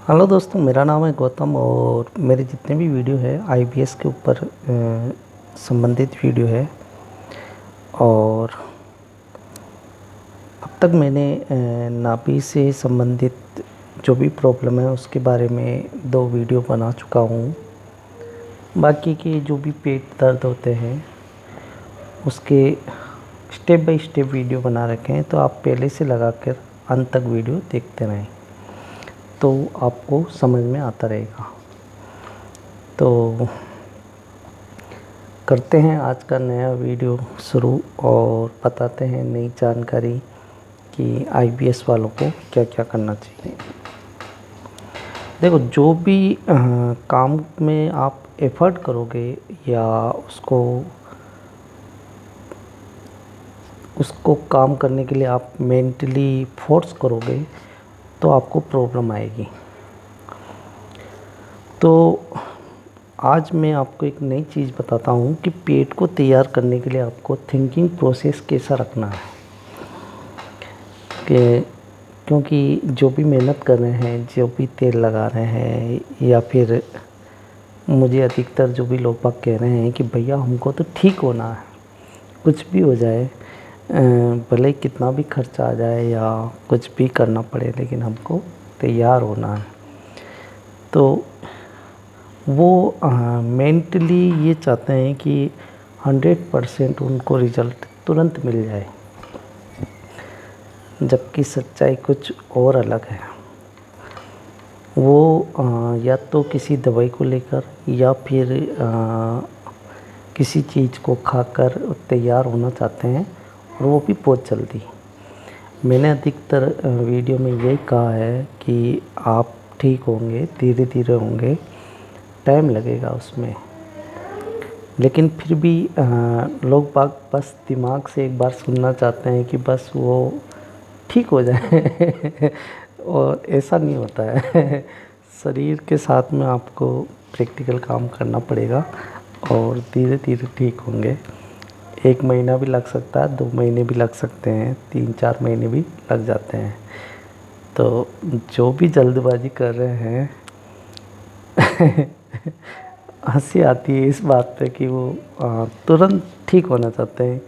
Hello दोस्तों, मेरा नाम है गौतम और मेरे जितने भी वीडियो है आईबीएस के ऊपर संबंधित वीडियो है। और अब तक मैंने नाभि से संबंधित जो भी प्रॉब्लम है उसके बारे में 2 वीडियो बना चुका हूँ। बाकी के जो भी पेट दर्द होते हैं उसके स्टेप बाय स्टेप वीडियो बना रखे हैं, तो आप पहले से लगाकर अंत तक वीडियो देखते रहें तो आपको समझ में आता रहेगा। तो करते हैं आज का नया वीडियो शुरू और बताते हैं नई जानकारी कि आईबीएस वालों को क्या क्या करना चाहिए। देखो, जो भी काम में आप एफर्ट करोगे या उसको उसको काम करने के लिए आप मेंटली फोर्स करोगे तो आपको प्रॉब्लम आएगी। तो आज मैं आपको एक नई चीज़ बताता हूँ कि पेट को तैयार करने के लिए आपको थिंकिंग प्रोसेस कैसा रखना है। कि क्योंकि जो भी मेहनत कर रहे हैं, जो भी तेल लगा रहे हैं, या फिर मुझे अधिकतर जो भी लोग बाग कह रहे हैं कि भैया हमको तो ठीक होना है, कुछ भी हो जाए, भले कितना भी खर्चा आ जाए या कुछ भी करना पड़े, लेकिन हमको तैयार होना है। तो वो मेंटली ये चाहते हैं कि 100% उनको रिज़ल्ट तुरंत मिल जाए, जबकि सच्चाई कुछ और अलग है। वो या तो किसी दवाई को लेकर या फिर किसी चीज़ को खाकर तैयार होना चाहते हैं, और वो भी बहुत जल्दी। मैंने अधिकतर वीडियो में यही कहा है कि आप ठीक होंगे, धीरे धीरे होंगे, टाइम लगेगा उसमें। लेकिन फिर भी लोग बाग बस दिमाग से एक बार सुनना चाहते हैं कि बस वो ठीक हो जाए और ऐसा नहीं होता है। शरीर के साथ में आपको प्रैक्टिकल काम करना पड़ेगा और धीरे धीरे ठीक होंगे। 1 महीना भी लग सकता है, 2 महीने भी लग सकते हैं, 3-4 महीने भी लग जाते हैं। तो जो भी जल्दबाजी कर रहे हैं हंसी आती है इस बात पे कि वो तुरंत ठीक होना चाहते हैं।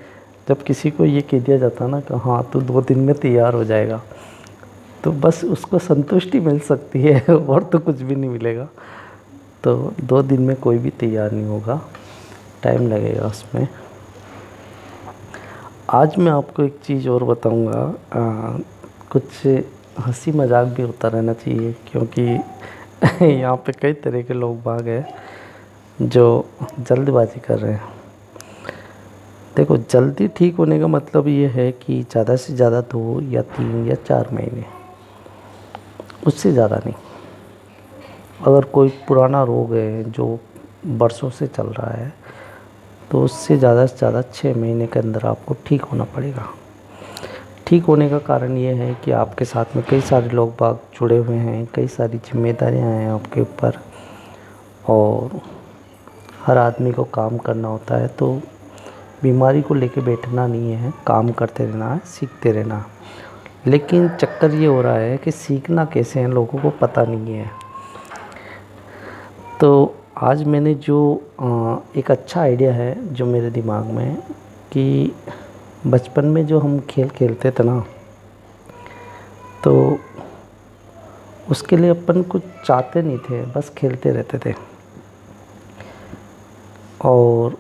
जब किसी को ये कह दिया जाता है ना कि हाँ तू 2 दिन में तैयार हो जाएगा, तो बस उसको संतुष्टि मिल सकती है और तो कुछ भी नहीं मिलेगा। तो 2 दिन में कोई भी तैयार नहीं होगा, टाइम लगेगा उसमें। आज मैं आपको एक चीज़ और बताऊंगा। कुछ हंसी मजाक भी होता रहना चाहिए, क्योंकि यहाँ पे कई तरह के लोग बाग हैं जो जल्दबाजी कर रहे हैं। देखो, जल्दी ठीक होने का मतलब ये है कि ज़्यादा से ज़्यादा 2 या 3 या 4 महीने, उससे ज़्यादा नहीं। अगर कोई पुराना रोग है जो बरसों से चल रहा है, तो उससे ज़्यादा से ज़्यादा 6 महीने के अंदर आपको ठीक होना पड़ेगा। ठीक होने का कारण ये है कि आपके साथ में कई सारे लोग बाग जुड़े हुए हैं, कई सारी जिम्मेदारियां हैं आपके ऊपर, और हर आदमी को काम करना होता है। तो बीमारी को लेके बैठना नहीं है, काम करते रहना है, सीखते रहना है। लेकिन चक्कर ये हो रहा है कि सीखना कैसे है लोगों को पता नहीं है। तो आज मैंने जो एक अच्छा आइडिया है जो मेरे दिमाग में है कि बचपन में जो हम खेल खेलते थे ना, तो उसके लिए अपन कुछ चाहते नहीं थे, बस खेलते रहते थे और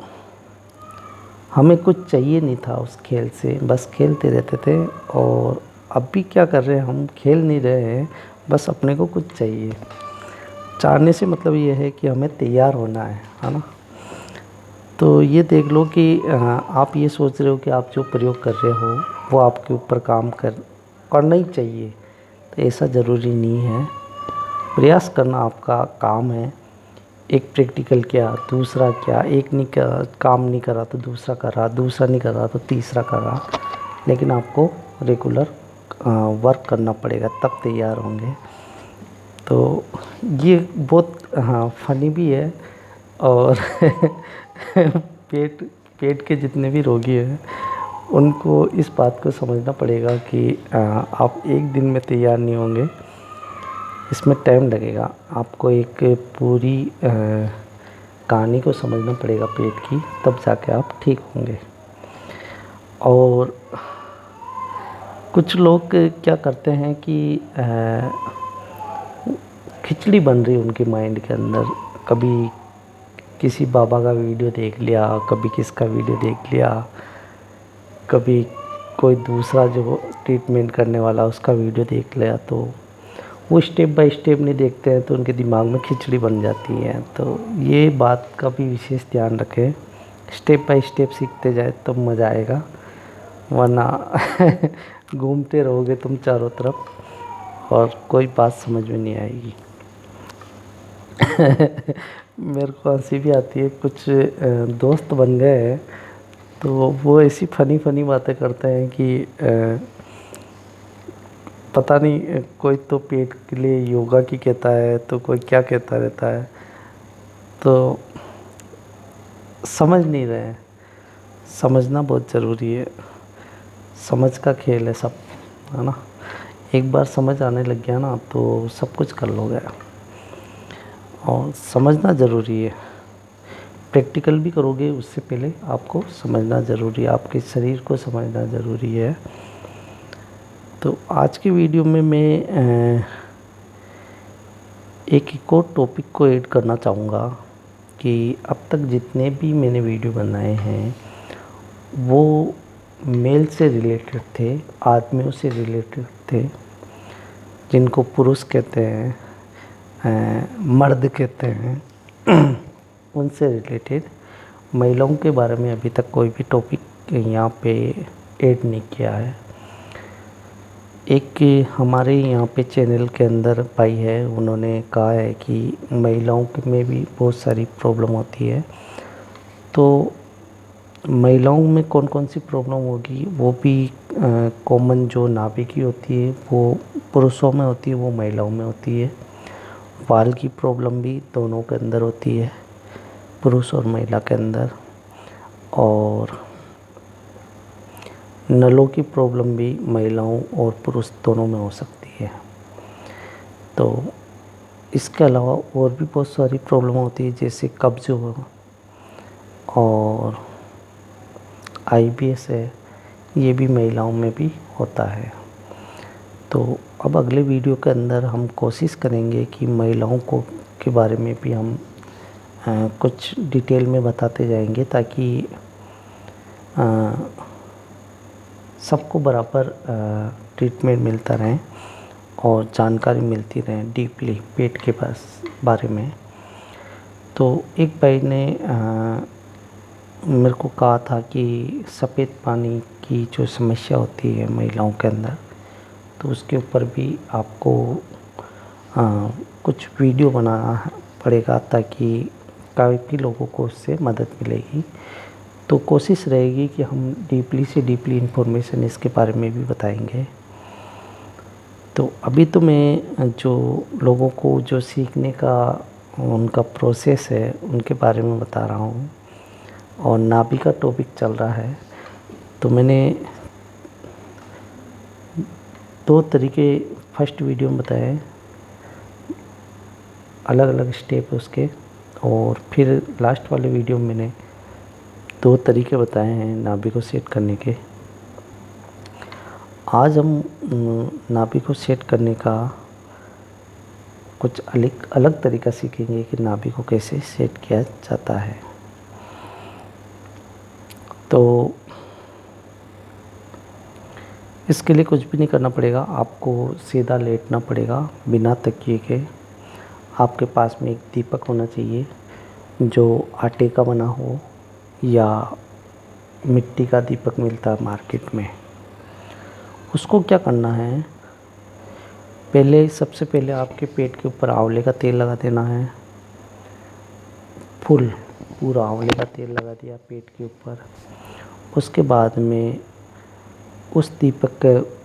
हमें कुछ चाहिए नहीं था उस खेल से, बस खेलते रहते थे। और अब भी क्या कर रहे हैं, हम खेल नहीं रहे हैं, बस अपने को कुछ चाहिए। चाहने से मतलब ये है कि हमें तैयार होना है ना। तो ये देख लो कि आप ये सोच रहे हो कि आप जो प्रयोग कर रहे हो वो आपके ऊपर काम करना ही चाहिए, तो ऐसा ज़रूरी नहीं है। प्रयास करना आपका काम है। एक प्रैक्टिकल किया, दूसरा किया, एक नहीं कर काम नहीं करा तो दूसरा करा, दूसरा नहीं करा तो तीसरा करा, लेकिन आपको रेगुलर वर्क करना पड़ेगा, तब तैयार होंगे। तो ये बहुत फनी भी है। और पेट पेट के जितने भी रोगी हैं उनको इस बात को समझना पड़ेगा कि आप एक दिन में तैयार नहीं होंगे, इसमें टाइम लगेगा, आपको एक पूरी कहानी को समझना पड़ेगा पेट की, तब जाके आप ठीक होंगे। और कुछ लोग क्या करते हैं कि खिचड़ी बन रही उनके माइंड के अंदर, कभी किसी बाबा का वीडियो देख लिया, कभी किसका वीडियो देख लिया, कभी कोई दूसरा जो ट्रीटमेंट करने वाला उसका वीडियो देख लिया, तो वो स्टेप बाय स्टेप नहीं देखते हैं तो उनके दिमाग में खिचड़ी बन जाती है। तो ये बात का भी विशेष ध्यान रखें, स्टेप बाय स्टेप सीखते जाए तब मज़ा आएगा, वरना घूमते रहोगे तुम चारों तरफ और कोई बात समझ में नहीं आएगी। मेरे को हंसी भी आती है, कुछ दोस्त बन गए हैं तो वो ऐसी फ़नी फ़नी बातें करते हैं कि पता नहीं, कोई तो पेट के लिए योगा की कहता है तो कोई क्या कहता रहता है, तो समझ नहीं रहे हैं। समझना बहुत ज़रूरी है, समझ का खेल है सब, है ना। एक बार समझ आने लग गया ना तो सब कुछ कर लोगे, और समझना ज़रूरी है। प्रैक्टिकल भी करोगे उससे पहले आपको समझना ज़रूरी है, आपके शरीर को समझना ज़रूरी है। तो आज की वीडियो में मैं एक और टॉपिक को ऐड करना चाहूँगा कि अब तक जितने भी मैंने वीडियो बनाए हैं वो मेल से रिलेटेड थे, आदमियों से रिलेटेड थे, जिनको पुरुष कहते हैं, मर्द कहते हैं, उनसे रिलेटेड। महिलाओं के बारे में अभी तक कोई भी टॉपिक यहाँ पे ऐड नहीं किया है। एक हमारे यहाँ पे चैनल के अंदर भाई है, उन्होंने कहा है कि महिलाओं में भी बहुत सारी प्रॉब्लम होती है, तो महिलाओं में कौन कौन सी प्रॉब्लम होगी, वो भी कॉमन जो नाभि की होती है वो पुरुषों में होती है, वो महिलाओं में होती है। बाल की प्रॉब्लम भी दोनों के अंदर होती है, पुरुष और महिला के अंदर। और नलों की प्रॉब्लम भी महिलाओं और पुरुष दोनों में हो सकती है। तो इसके अलावा और भी बहुत सारी प्रॉब्लम होती है, जैसे कब्ज हो और IBS है, ये भी महिलाओं में भी होता है। तो अब अगले वीडियो के अंदर हम कोशिश करेंगे कि महिलाओं को के बारे में भी हम कुछ डिटेल में बताते जाएंगे, ताकि सबको बराबर ट्रीटमेंट मिलता रहे और जानकारी मिलती रहे डीपली पेट के बारे में। तो एक भाई ने मेरे को कहा था कि सफ़ेद पानी की जो समस्या होती है महिलाओं के अंदर, तो उसके ऊपर भी आपको कुछ वीडियो बनाना पड़ेगा, ताकि काफ़ी लोगों को उससे मदद मिलेगी। तो कोशिश रहेगी कि हम डीपली से डीपली इन्फॉर्मेशन इसके बारे में भी बताएंगे। तो अभी तो मैं जो लोगों को जो सीखने का उनका प्रोसेस है उनके बारे में बता रहा हूँ, और नाभि का टॉपिक चल रहा है। तो मैंने 2 तरीके फर्स्ट वीडियो में बताए, अलग अलग स्टेप उसके, और फिर लास्ट वाले वीडियो में मैंने 2 तरीके बताए हैं नाभि को सेट करने के। आज हम नाभि को सेट करने का कुछ अलग तरीका सीखेंगे कि नाभि को कैसे सेट किया जाता है। तो इसके लिए कुछ भी नहीं करना पड़ेगा, आपको सीधा लेटना पड़ेगा बिना तकिए के। आपके पास में एक दीपक होना चाहिए जो आटे का बना हो, या मिट्टी का दीपक मिलता है मार्केट में। उसको क्या करना है, सबसे पहले आपके पेट के ऊपर आंवले का तेल लगा देना है। पूरा आंवले का तेल लगा दिया पेट के ऊपर। उसके बाद में उस दीपक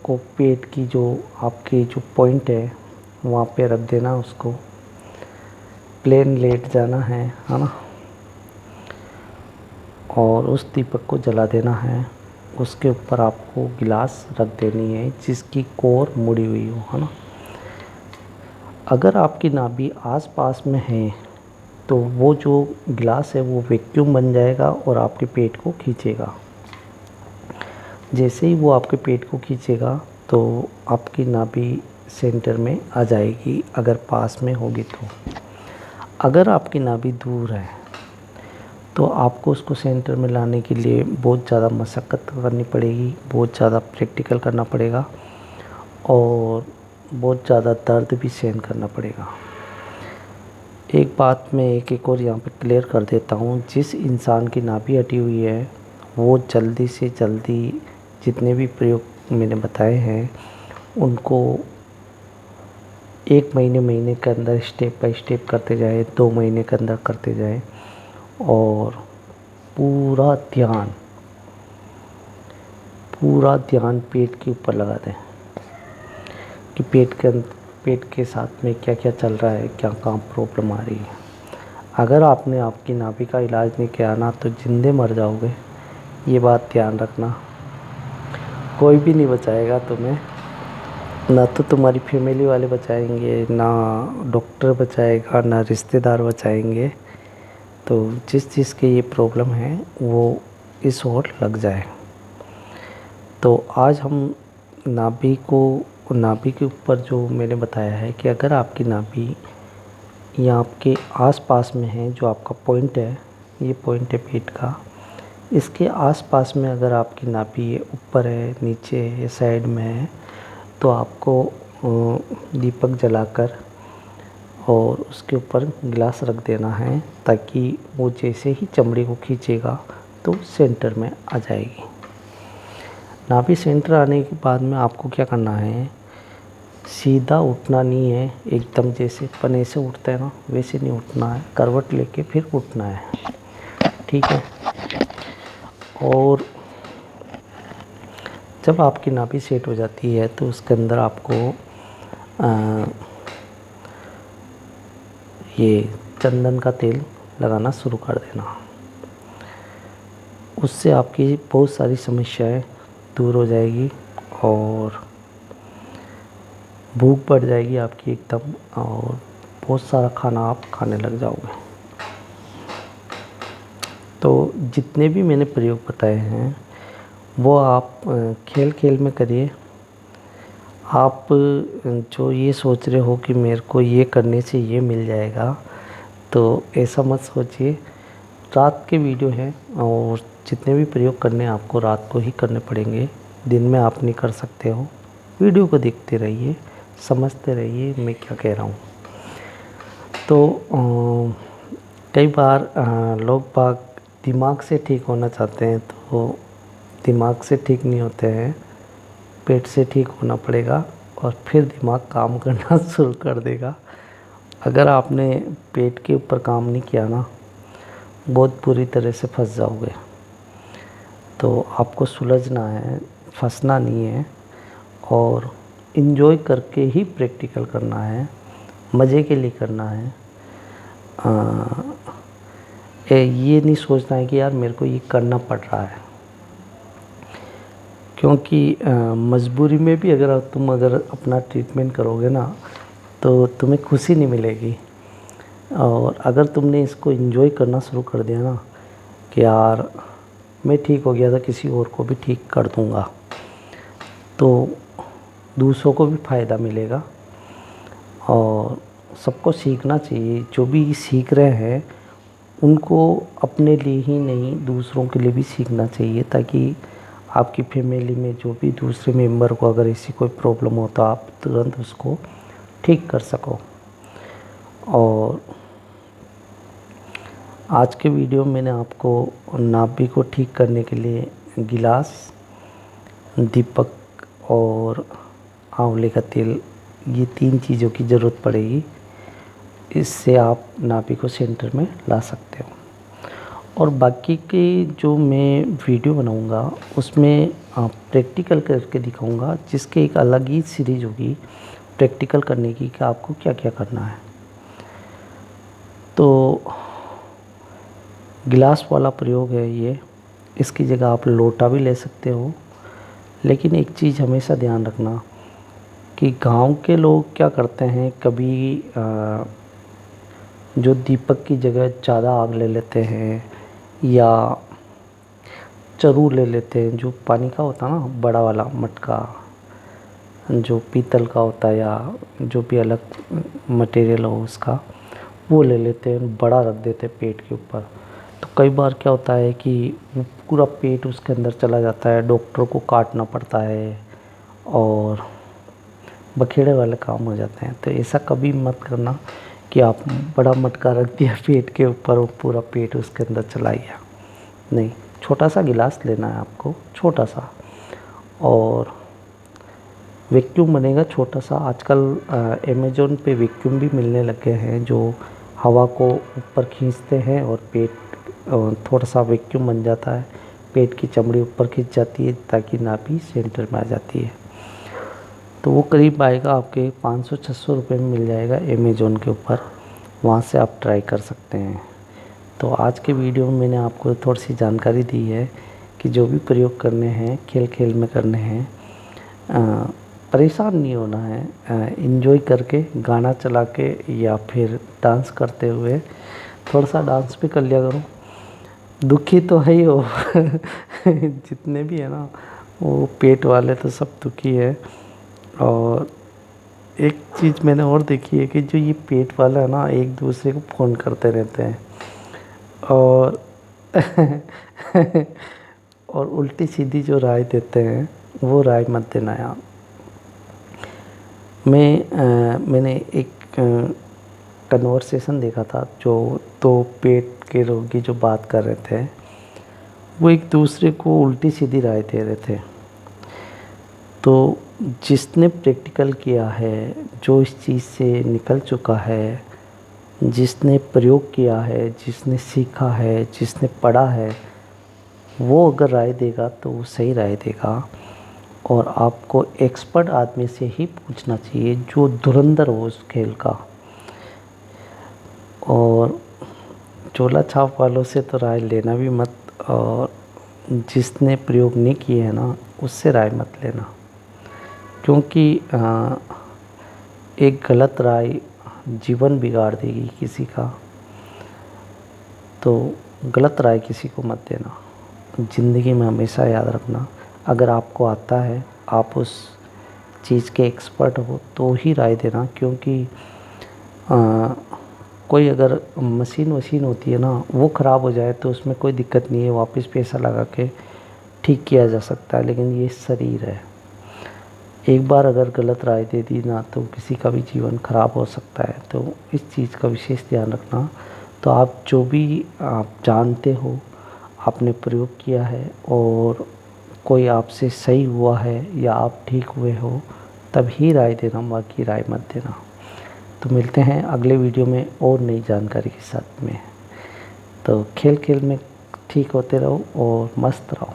को पेट की जो आपकी जो पॉइंट है वहाँ पे रख देना, उसको प्लेन लेट जाना है ना, और उस दीपक को जला देना है। उसके ऊपर आपको गिलास रख देनी है जिसकी कोर मुड़ी हुई हो, है ना। अगर आपकी नाभि आस-पास में है तो वो जो गिलास है वो वैक्यूम बन जाएगा और आपके पेट को खींचेगा। जैसे ही वो आपके पेट को खींचेगा तो आपकी नाभि सेंटर में आ जाएगी, अगर पास में होगी तो। अगर आपकी नाभि दूर है तो आपको उसको सेंटर में लाने के लिए बहुत ज़्यादा मशक्क़त करनी पड़ेगी, बहुत ज़्यादा प्रैक्टिकल करना पड़ेगा और बहुत ज़्यादा दर्द भी सहन करना पड़ेगा। एक बात मैं एक और यहाँ पे क्लियर कर देता हूँ, जिस इंसान की नाभि हटी हुई है वो जल्दी से जल्दी जितने भी प्रयोग मैंने बताए हैं उनको 1 महीने के अंदर स्टेप बाय स्टेप करते जाए, 2 महीने के अंदर करते जाए और पूरा ध्यान पेट के ऊपर लगा दें कि पेट के साथ में क्या क्या चल रहा है, क्या काम प्रॉब्लम आ रही है। अगर आपने आपकी नाभि का इलाज नहीं किया ना तो जिंदे मर जाओगे, ये बात ध्यान रखना। कोई भी नहीं बचाएगा तुम्हें, ना तो तुम्हारी फैमिली वाले बचाएंगे, ना डॉक्टर बचाएगा, ना रिश्तेदार बचाएंगे। तो जिस चीज़ की ये प्रॉब्लम है वो इस ओर लग जाए। तो आज हम नाभि के ऊपर जो मैंने बताया है कि अगर आपकी नाभि या आपके आस-पास में है, जो आपका पॉइंट है, ये पॉइंट है पेट का, इसके आस-पास में अगर आपकी नाभि ऊपर है, नीचे है या साइड में है तो आपको दीपक जलाकर और उसके ऊपर गिलास रख देना है, ताकि वो जैसे ही चमड़ी को खींचेगा तो सेंटर में आ जाएगी। नाभि सेंटर आने के बाद में आपको क्या करना है, सीधा उठना नहीं है, एकदम जैसे पने से उठता है ना वैसे नहीं उठना है, करवट लेके फिर उठना है, ठीक है। और जब आपकी नाभि सेट हो जाती है तो उसके अंदर आपको ये चंदन का तेल लगाना शुरू कर देना। उससे आपकी बहुत सारी समस्याएं दूर हो जाएगी और भूख बढ़ जाएगी आपकी एकदम, और बहुत सारा खाना आप खाने लग जाओगे। तो जितने भी मैंने प्रयोग बताए हैं वो आप खेल खेल में करिए। आप जो ये सोच रहे हो कि मेरे को ये करने से ये मिल जाएगा, तो ऐसा मत सोचिए। रात के वीडियो हैं और जितने भी प्रयोग करने हैं आपको रात को ही करने पड़ेंगे, दिन में आप नहीं कर सकते हो। वीडियो को देखते रहिए, समझते रहिए मैं क्या कह रहा हूँ। तो कई बार लोग बाग दिमाग से ठीक होना चाहते हैं तो दिमाग से ठीक नहीं होते हैं, पेट से ठीक होना पड़ेगा और फिर दिमाग काम करना शुरू कर देगा। अगर आपने पेट के ऊपर काम नहीं किया ना, बहुत बुरी तरह से फंस जाओगे। तो आपको सुलझना है, फंसना नहीं है और इन्जॉय करके ही प्रैक्टिकल करना है, मज़े के लिए करना है। ये नहीं सोचना है कि यार मेरे को ये करना पड़ रहा है, क्योंकि मजबूरी में भी अगर तुम अपना ट्रीटमेंट करोगे ना तो तुम्हें खुशी नहीं मिलेगी। और अगर तुमने इसको एंजॉय करना शुरू कर दिया ना कि यार मैं ठीक हो गया था, किसी और को भी ठीक कर दूंगा, तो दूसरों को भी फ़ायदा मिलेगा। और सबको सीखना चाहिए, जो भी सीख रहे हैं उनको अपने लिए ही नहीं दूसरों के लिए भी सीखना चाहिए, ताकि आपकी फैमिली में जो भी दूसरे मेंबर को अगर ऐसी कोई प्रॉब्लम हो तो आप तुरंत उसको ठीक कर सको। और आज के वीडियो में मैंने आपको नाभि को ठीक करने के लिए गिलास, दीपक और आंवले का तेल, ये 3 चीज़ों की ज़रूरत पड़ेगी। इससे आप नाभि को सेंटर में ला सकते हो। और बाकी के जो मैं वीडियो बनाऊंगा उसमें प्रैक्टिकल करके दिखाऊंगा, जिसके एक अलग ही सीरीज़ होगी प्रैक्टिकल करने की कि आपको क्या क्या करना है। तो गिलास वाला प्रयोग है ये, इसकी जगह आप लोटा भी ले सकते हो। लेकिन एक चीज़ हमेशा ध्यान रखना, कि गांव के लोग क्या करते हैं, कभी जो दीपक की जगह ज़्यादा आग ले लेते हैं या चरु ले लेते हैं, जो पानी का होता है ना, बड़ा वाला मटका जो पीतल का होता है या जो भी अलग मटेरियल हो उसका, वो ले लेते हैं, बड़ा रख देते हैं पेट के ऊपर। तो कई बार क्या होता है कि वो पूरा पेट उसके अंदर चला जाता है, डॉक्टर को काटना पड़ता है और बखेड़े वाले काम हो जाते हैं। तो ऐसा कभी मत करना कि आप बड़ा मटका रख दिया पेट के ऊपर और पूरा पेट उसके अंदर चला गया। नहीं, छोटा सा गिलास लेना है आपको, छोटा सा, और वैक्यूम बनेगा छोटा सा। आजकल अमेज़न पे वैक्यूम भी मिलने लगे हैं जो हवा को ऊपर खींचते हैं और पेट थोड़ा सा वैक्यूम बन जाता है, पेट की चमड़ी ऊपर खींच जाती है ताकि नाभि सेंटर में आ जाती है। तो वो करीब आएगा आपके 500-600 रुपये में मिल जाएगा अमेज़न के ऊपर, वहाँ से आप ट्राई कर सकते हैं। तो आज के वीडियो में मैंने आपको थोड़ी सी जानकारी दी है कि जो भी प्रयोग करने हैं खेल खेल में करने हैं, परेशान नहीं होना है, एंजॉय करके गाना चला के या फिर डांस करते हुए, थोड़ा सा डांस भी कर लिया करो। दुखी तो है ही हो जितने भी है ना वो पेट वाले तो सब दुखी है। और एक चीज़ मैंने और देखी है कि जो ये पेट वाला है ना, एक दूसरे को फ़ोन करते रहते हैं और और उल्टी सीधी जो राय देते हैं वो राय मत देना यार। मैंने एक कन्वर्सेशन देखा था, जो दो पेट के रोगी जो बात कर रहे थे, वो एक दूसरे को उल्टी सीधी राय दे रहे थे। तो जिसने प्रैक्टिकल किया है, जो इस चीज़ से निकल चुका है, जिसने प्रयोग किया है, जिसने सीखा है, जिसने पढ़ा है, वो अगर राय देगा तो वो सही राय देगा। और आपको एक्सपर्ट आदमी से ही पूछना चाहिए जो धुरंधर हो उस खेल का। और चोला छाप वालों से तो राय लेना भी मत, और जिसने प्रयोग नहीं किए हैं ना उससे राय मत लेना, क्योंकि एक गलत राय जीवन बिगाड़ देगी किसी का। तो गलत राय किसी को मत देना। ज़िंदगी में हमेशा याद रखना, अगर आपको आता है, आप उस चीज़ के एक्सपर्ट हो तो ही राय देना। क्योंकि कोई अगर मशीन होती है ना, वो ख़राब हो जाए तो उसमें कोई दिक्कत नहीं है, वापस पैसा लगा के ठीक किया जा सकता है। लेकिन ये शरीर है, एक बार अगर गलत राय दे दी ना तो किसी का भी जीवन ख़राब हो सकता है। तो इस चीज़ का विशेष ध्यान रखना। तो आप जो भी आप जानते हो, आपने प्रयोग किया है और कोई आपसे सही हुआ है या आप ठीक हुए हो, तभी राय देना, बाकी राय मत देना। तो मिलते हैं अगले वीडियो में और नई जानकारी के साथ में। तो खेल खेल में ठीक होते रहो और मस्त रहो।